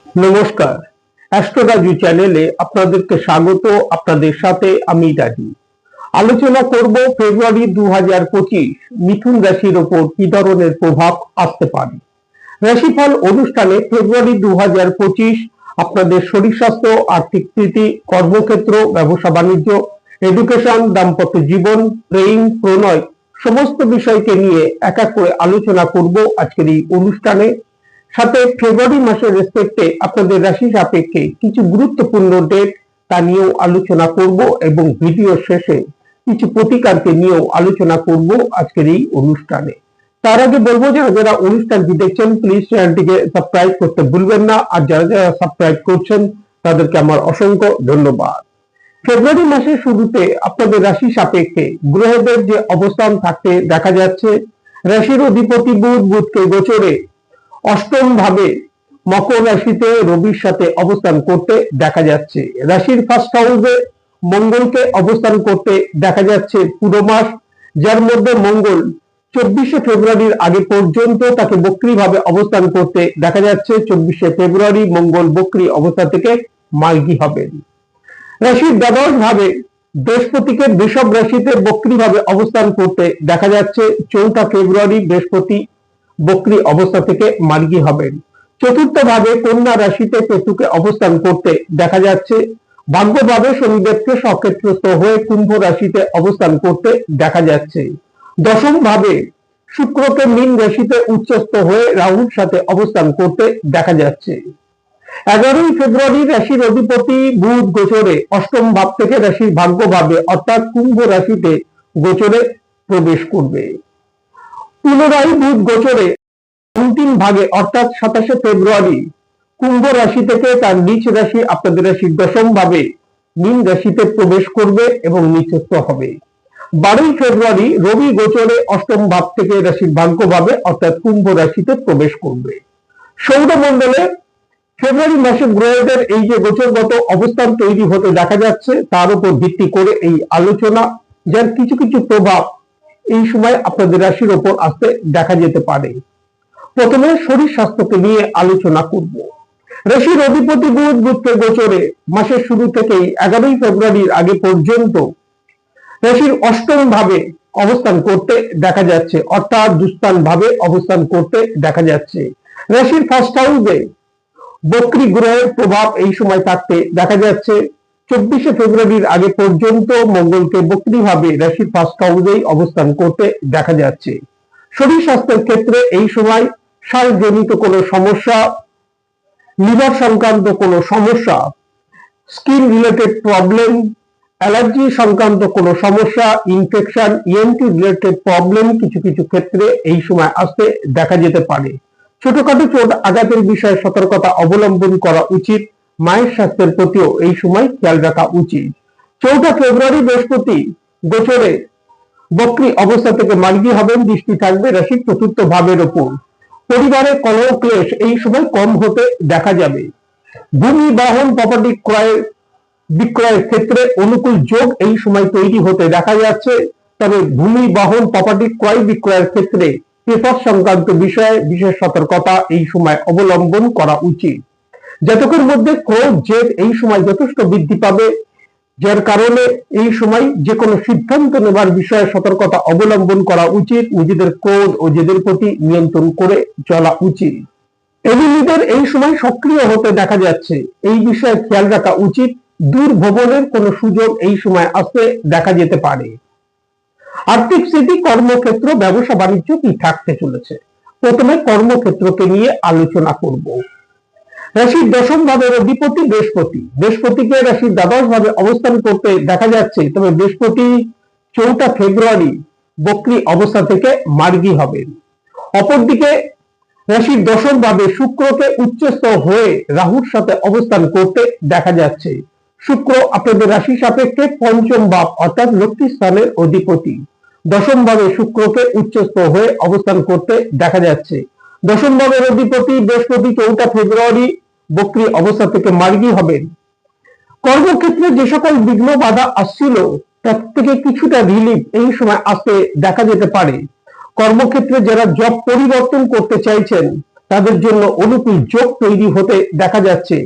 নমস্কার, অ্যাস্ট্রোলজি চ্যানেলে আপনাদেরকে স্বাগত। আপনাদের সাথে আমি রাজি। আলোচনা করব ফেব্রুয়ারি 2025 মিথুন রাশির ওপর কি ধরনের প্রভাব আসতে পারে। রাশিফল অনুষ্ঠানে ফেব্রুয়ারি 2025 আপনাদের শরীর স্বাস্থ্য, আর্থিক স্থিতি, কর্মক্ষেত্র, ব্যবসা বাণিজ্য, এডুকেশন, দাম্পত্য জীবন, প্রেম, প্রণয় সমস্ত বিষয়কে নিয়ে এক এক করে আলোচনা করব আজকের এই অনুষ্ঠানে। সাথে ফেব্রুয়ারি মাসের রেসপেক্টে আপনাদের রাশি সাপেক্ষে কিছু গুরুত্বপূর্ণ ডেট তা নিয়েও আলোচনা করব এবং ভিডিও শেষে কিছু প্রতিকারকে নিয়েও আলোচনা করব আজকের এই অনুষ্ঠানে। তার আগে বলবো যারা যারা অনুষ্ঠানটি দেখছেন প্লিজ চ্যানেলটিকে সাবস্ক্রাইব করতে ভুলবেন না, আর যারা যারা সাবস্ক্রাইব করছেন তাদেরকে আমার অসংখ্য ধন্যবাদ। ফেব্রুয়ারি মাসের শুরুতে আপনাদের রাশি সাপেক্ষে গ্রহদের যে অবস্থান থাকতে দেখা যাচ্ছে, রাশির অধিপতি বুধকে গোচরে অষ্টম ভাবে মকর রাশিতে রবির সাথে অবস্থান করতে দেখা যাচ্ছে। রাশির ফার্স্ট হাউসে মঙ্গলকে অবস্থান করতে দেখা যাচ্ছে পুরো মাস, যার মধ্যে মঙ্গল 24শে ফেব্রুয়ারির আগে পর্যন্ত তাকে বক্রী ভাবে অবস্থান করতে দেখা যাচ্ছে। 24শে ফেব্রুয়ারি মঙ্গল বক্রী অবস্থা থেকে মার্গী হবেন। রাশির দ্বাদশ ভাবে বৃহস্পতিকে বৃষভ রাশিতে বক্রী ভাবে অবস্থান করতে দেখা যাচ্ছে। 4 ফেব্রুয়ারি বৃহস্পতি বক্রী অবস্থা থেকে মার্গী হবেন। চতুর্থ ভাবে কন্যা রাশিতে কেতুকে অবস্থান করতে দেখা যাচ্ছে। ভাগ্যভাবে শনিদেবকে সক্ষেত্রস্থ হয়ে কুম্ভ রাশিতে অবস্থান করতে দেখা যাচ্ছে। দশম ভাবে শুক্রকে মীন রাশিতে উচ্চস্থ হয়ে রাহুর সাথে অবস্থান করতে দেখা যাচ্ছে। 11 ফেব্রুয়ারি রাশির অধিপতি বুধ গোচরে অষ্টম ভাব থেকে রাশির ভাগ্যভাবে অর্থাৎ কুম্ভ রাশিতে গোচরে প্রবেশ করবে। পুনরায় বুধ গোচরে অন্তিম ভাগে অর্থাৎ 27শে ফেব্রুয়ারি কুম্ভ রাশি থেকে তার নিচ রাশি আপনাদের রাশির দশম ভাবে মীন রাশিতে প্রবেশ করবে এবং নিচস্থ হবে। 12 ফেব্রুয়ারি রবি গোচরে অষ্টম ভাব থেকে রাশির ভাগ্যভাবে অর্থাৎ কুম্ভ রাশিতে প্রবেশ করবে। সৌরমণ্ডলে ফেব্রুয়ারি মাসে গ্রহদের এই যে গোচরগত অবস্থান তৈরি হতে দেখা যাচ্ছে, তার উপর ভিত্তি করে এই আলোচনা, যার কিছু কিছু প্রভাব এই সময় আপনাদের রাশির ওপর আসতে দেখা যেতে পারে। প্রথমে শরীর স্বাস্থ্যকে নিয়ে আলোচনা করব। রাশির অধিপতি বুধকে গোচরে মাসের শুরু থেকেই 11 ফেব্রুয়ারির আগে পর্যন্ত রাশির অষ্টম ভাবে অবস্থান করতে দেখা যাচ্ছে, অর্থাৎ দুস্থান ভাবে অবস্থান করতে দেখা যাচ্ছে। রাশির ফার্স্ট হাউসে বক্রী গ্রহের প্রভাব এই সময় থাকতে দেখা যাচ্ছে। 24শে ফেব্রুয়ারির আগে পর্যন্ত মঙ্গলকে বক্রী ভাবে রাশির ফার্স্ট হাউসেই অবস্থান করতে দেখা যাচ্ছে। শরীর স্বাস্থ্যের ক্ষেত্রে এই সময় শ্বাসজনিত কোনো সমস্যা, লিভার সংক্রান্ত কোনো সমস্যা, স্কিন রিলেটেড প্রবলেম, অ্যালার্জি সংক্রান্ত কোনো সমস্যা, ইনফেকশন, ইএনটি রিলেটেড প্রবলেম কিছু কিছু ক্ষেত্রে এই সময় আসতে দেখা যেতে পারে। ছোটখাটো চোট আঘাতের বিষয়ে সতর্কতা অবলম্বন করা উচিত। মায়ের স্বাস্থ্যের প্রতিও এই সময় খেয়াল রাখা উচিত। 4 ফেব্রুয়ারি বৃহস্পতি গোচরে বক্রী অবস্থা থেকে মার্গী হবেন, দৃষ্টি থাকবে রাশির চতুর্থ ভাবের ওপর। পরিবারের কলহ ক্লেশ এই সময় কম হতে দেখা যাবে। ভূমি বাহন প্রপার্টি ক্রয় বিক্রয়ের ক্ষেত্রে অনুকূল যোগ এই সময় তৈরি হতে দেখা যাচ্ছে। তবে ভূমি বাহন প্রপার্টি ক্রয় বিক্রয়ের ক্ষেত্রে পেপার সংক্রান্ত বিষয়ে বিশেষ সতর্কতা এই সময় অবলম্বন করা উচিত। জাতকের মধ্যে ক্রোধ জেদ এই সময় যথেষ্ট বৃদ্ধি পাবে, যার কারণে এই সময় যে কোনো সিদ্ধান্ত নেবার বিষয়ে সতর্কতা অবলম্বন করা উচিত। নিজেদের ক্রোধ ও জেদের প্রতি নিয়ন্ত্রণ করে চলা উচিত। এনিমিদের এই সময় সক্রিয় হতে দেখা যাচ্ছে, এই বিষয়ে খেয়াল রাখা উচিত। দূর ভ্রমণের কোনো সুযোগ এই সময় আসতে দেখা যেতে পারে। আর্থিক স্থিতি, কর্মক্ষেত্র, ব্যবসা বাণিজ্য কি থাকতে চলেছে। প্রথমে কর্মক্ষেত্রকে নিয়ে আলোচনা করব। রাশির দশম ভাবের অধিপতি বৃহস্পতিকে রাশির দ্বাদশ ভাবে অবস্থান করতে দেখা যাচ্ছে। তবে বৃহস্পতি 4 ফেব্রুয়ারি বক্রী অবস্থা থেকে মার্গী হবেন। অপরদিকে রাশির দশম ভাবে শুক্রকে উচ্চস্থ হয়ে রাহুর সাথে অবস্থান করতে দেখা যাচ্ছে। শুক্র আপনাদের রাশি সাপেক্ষে পঞ্চম ভাব অর্থাৎ লক্ষ্মী স্থানের অধিপতি। দশম ভাবে শুক্রকে উচ্চস্থ হয়ে অবস্থান করতে দেখা যাচ্ছে। দশম ভাবের অধিপতি বৃহস্পতি 4 ফেব্রুয়ারি বক্রী অবস্থা থেকে মার্গী হবেন। কর্মক্ষেত্রে যে সকল বিঘ্ন বাধা আসছিল তার থেকে কিছুটা রিলিফ এই সময় আসতে দেখা যেতে পারে। কর্মক্ষেত্রে যারা জব পরিবর্তন করতে চাইছেন তাদের জন্য অনুকূল যোগ তৈরি হতে দেখা যাচ্ছে।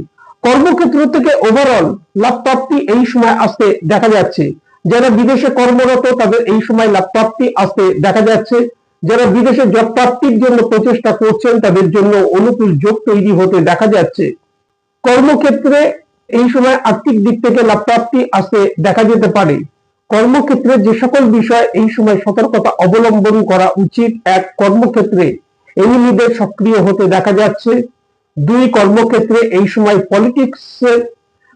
কর্মক্ষেত্র থেকে ওভারঅল লাভ প্রাপ্তি এই সময় আসতে দেখা যাচ্ছে। যারা বিদেশে কর্মরত তাদের এই সময় লাভ প্রাপ্তি আসতে দেখা যাচ্ছে। যারা বিদেশে জব প্রাপ্তির জন্য প্রচেষ্টা করছেন তাদের জন্য অনুকূল যোগ তৈরি হতে দেখা যাচ্ছে। কর্মক্ষেত্রে এই সময় আর্থিক দিক থেকে লাভ প্রাপ্তি আসতে দেখা যেতে পারে। কর্মক্ষেত্রে যে সকল বিষয় এই সময় সতর্কতা অবলম্বন করা উচিত: এক, কর্মক্ষেত্রে এনিমিদের সক্রিয় হতে দেখা যাচ্ছে। দুই, কর্মক্ষেত্রে এই সময় পলিটিক্সের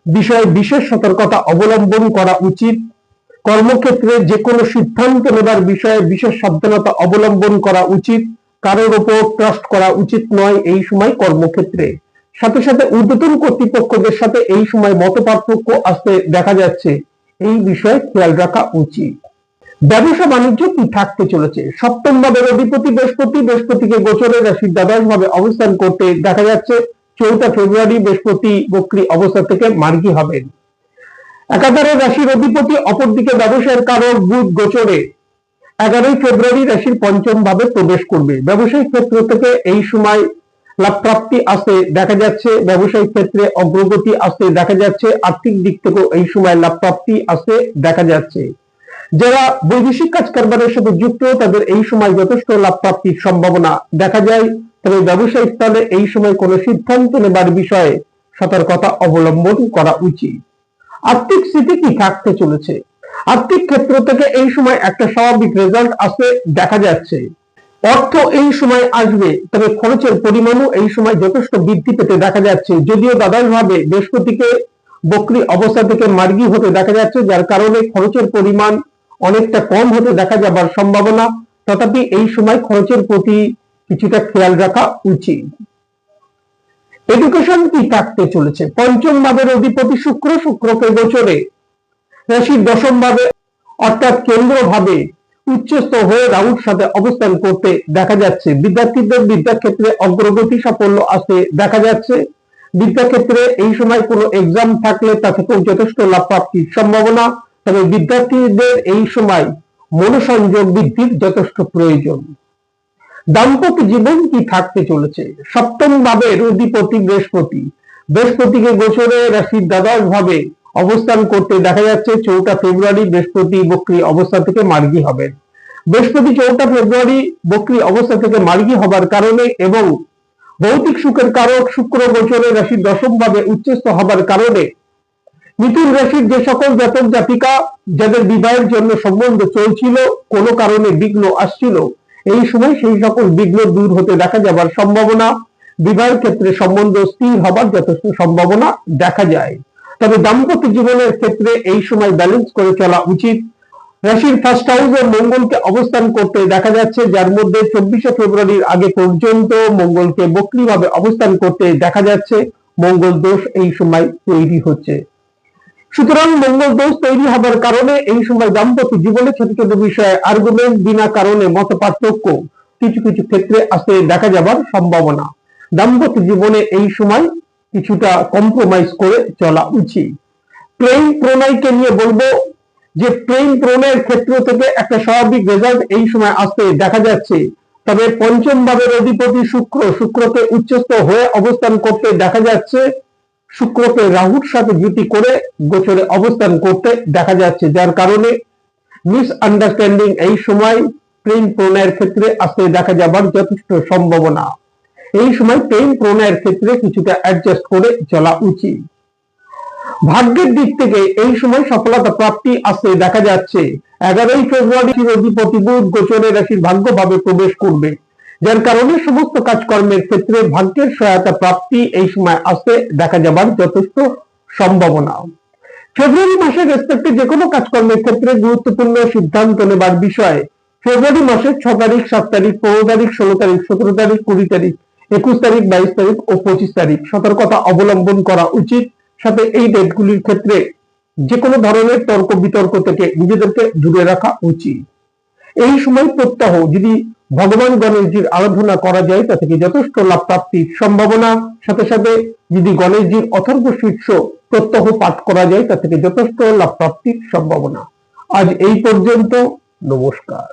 বিষয়ে বিশেষ সতর্কতা অবলম্বন করা উচিত। কর্মক্ষেত্রে যে কোনো সিদ্ধান্ত নেবার বিষয়ে বিশেষ সাবধানতা অবলম্বন করা উচিত। কারোর ওপর ট্রাস্ট করা উচিত নয় এই সময় কর্মক্ষেত্রে। সাথে সাথে ঊর্ধ্বতন কর্তৃপক্ষদের সাথে এই সময় মতপার্থক্য আসতে দেখা যাচ্ছে, এই বিষয়ে খেয়াল রাখা উচিত। ব্যবসা বাণিজ্য কি থাকতে চলেছে? সপ্তম ভাবের অধিপতি বৃহস্পতিকে গোচরের রাশির দ্বাদশ ভাবে অবস্থান করতে দেখা যাচ্ছে। 4 ফেব্রুয়ারি বৃহস্পতি বক্রী অবস্থা থেকে মার্গী হবেন। একাধারে রাশির অধিপতি অপরদিকে ব্যবসায়ের কারক বুধ গোচরে 11 ফেব্রুয়ারি রাশির পঞ্চম ভাবে প্রবেশ করবে। ব্যবসায়িক ক্ষেত্র থেকে এই সময় লাভ প্রাপ্তি আসতে দেখা যাচ্ছে। ব্যবসায়িক ক্ষেত্রে অগ্রগতি আসতে দেখা যাচ্ছে। আর্থিক দিক থেকেও এই সময় লাভ প্রাপ্তি আসতে দেখা যাচ্ছে। যারা বৈদেশিক কাজ কারবারের সাথে যুক্ত তাদের এই সময় যথেষ্ট লাভ প্রাপ্তির সম্ভাবনা দেখা যায়। তবে ব্যবসায়িক স্তরে এই সময় কোনো সিদ্ধান্ত নেবার বিষয়ে সতর্কতা অবলম্বন করা উচিত। আর্থিক স্থিতি কি থাকতে চলেছে? আর্থিক ক্ষেত্র থেকে এই সময় একটা স্বাভাবিক রেজাল্ট আসতে দেখা যাচ্ছে। অর্থ এই সময় আসবে, তবে খরচের পরিমাণও এই সময় যথেষ্ট বৃদ্ধি পেতে দেখা যাচ্ছে। যদিও দ্বাদশ ভাবে বৃহস্পতিকে বক্রী অবস্থা থেকে মার্গী হতে দেখা যাচ্ছে, যার কারণে খরচের পরিমাণ অনেকটা কম হতে দেখা যাবার সম্ভাবনা, তথাপি এই সময় খরচের প্রতি কিছুটা খেয়াল রাখা উচিত। এডুকেশন কি থাকতে চলেছে? পঞ্চম ভাবের অধিপতি শুক্রকে গোচরে রাশির দশম ভাবে অর্থাৎ কেন্দ্র ভাবে উচ্চস্থ হয়ে রাহুর সাথে অবস্থান করতে দেখা যাচ্ছে। বিদ্যার্থীদের বিদ্যাক্ষেত্রে অগ্রগতি সাফল্য আসতে দেখা যাচ্ছে। বিদ্যাক্ষেত্রে এই সময় কোনো এক্সাম থাকলে তা থেকেও যথেষ্ট লাভ প্রাপ্তির সম্ভাবনা, তবে বিদ্যার্থীদের এই সময় মনোসংযোগ বৃদ্ধির যথেষ্ট প্রয়োজন। দাম্পত্য জীবন কি থাকতে চলেছে? সপ্তম ভাবের অধিপতি বৃহস্পতিকে গোচরে রাশির দ্বাদশ ভাবে অবস্থান করতে দেখা যাচ্ছে। 4 ফেব্রুয়ারি বৃহস্পতি বক্রী অবস্থা থেকে মার্গী হবেন। বৃহস্পতি 4 ফেব্রুয়ারি বক্রী অবস্থা থেকে মার্গী হবার কারণে এবং ভৌতিক সুখের কারক শুক্র গোচরে রাশির দশম ভাবে উচ্চস্থ হবার কারণে মিথুন রাশির যে সকল জাতক জাতিকা যাদের বিবাহের জন্য সম্বন্ধ চলছিল, কোনো কারণে বিঘ্ন আসছিল, এই সময় সেই সকল বিঘ্ন দূর হতে দেখা যাবার সম্ভাবনা। বিবাহের ক্ষেত্রে সম্বন্ধ স্থির হবার যথেষ্ট সম্ভাবনা দেখা যায়। তবে দাম্পত্য জীবনের ক্ষেত্রে এই সময় ব্যালেন্স করে চলা উচিত। রাশির ফার্স্ট হাউসে মঙ্গলকে অবস্থান করতে দেখা যাচ্ছে, যার মধ্যে 24 ফেব্রুয়ারির আগে পর্যন্ত মঙ্গলকে বক্রী ভাবে অবস্থান করতে দেখা যাচ্ছে। মঙ্গল দোষ এই সময় তৈরি হচ্ছে। সুতরাং মঙ্গল দোষ তৈরি হবার কারণে এই সময় দাম্পত্য জীবনে ছোট ছোট বিষয়ে আর্গুমেন্ট, বিনা কারণে মত পার্থক্য কিছু কিছু ক্ষেত্রে আসতে দেখা যাবার সম্ভাবনা। দাম্পত্য জীবনে এই সময় কিছুটা কম্প্রোমাইজ করে চলা উচিত। প্রেম প্রণয়কে নিয়ে বলবো যে প্রেম প্রণয়ের ক্ষেত্র থেকে একটা স্বাভাবিক রেজাল্ট এই সময় আসতে দেখা যাচ্ছে। তবে পঞ্চম ভাবের অধিপতি শুক্রকে উচ্চস্থ হয়ে অবস্থান করতে দেখা যাচ্ছে। শুক্রকে রাহুর সাথে যুতি করে গোচরে অবস্থান করতে দেখা যাচ্ছে, যার কারণে মিসআন্ডারস্ট্যান্ডিং এই সময় প্রেম প্রণয়ের ক্ষেত্রে আসতে দেখা যাবার যথেষ্ট সম্ভাবনা। এই সময় প্রেম প্রণয়ের ক্ষেত্রে কিছুটা অ্যাডজাস্ট করে চলা উচিত। ভাগ্যের দিক থেকে এই সময় সফলতা প্রাপ্তি আসতে দেখা যাচ্ছে। 11 ফেব্রুয়ারি অধিপতি বুধ গোচরে রাশির ভাগ্য ভাবে প্রবেশ করবে, যার কারণে সমস্ত কাজকর্মের ক্ষেত্রে ভাগ্যের সহায়তা প্রাপ্তি এই সময় আসতে দেখা যাবার যথেষ্ট সম্ভাবনা। ফেব্রুয়ারি মাসের রেসপেক্টে যে কোনো কাজকর্মের ক্ষেত্রে গুরুত্বপূর্ণ সিদ্ধান্ত নেবার বিষয়ে ফেব্রুয়ারি মাসের 6 তারিখ, 7 তারিখ, 15 তারিখ, 16 তারিখ, 17 তারিখ, 20 তারিখ, 21 তারিখ, 22 তারিখ ও 25 তারিখ সতর্কতা অবলম্বন করা উচিত। সাথে এই ডেটগুলির ক্ষেত্রে যে কোনো ধরনের তর্ক বিতর্ক থেকে নিজেদেরকে দূরে রাখা উচিত। এই সময় প্রত্যহ যদি ভগবান গণেশজির আরাধনা করা যায় তা থেকে যথেষ্ট লাভ প্রাপ্তির সম্ভাবনা। সাথে সাথে যদি গণেশজির অথর্ব শীর্ষ প্রত্যহ পাঠ করা যায় তা থেকে যথেষ্ট লাভ প্রাপ্তির সম্ভাবনা। আজ এই পর্যন্ত। নমস্কার।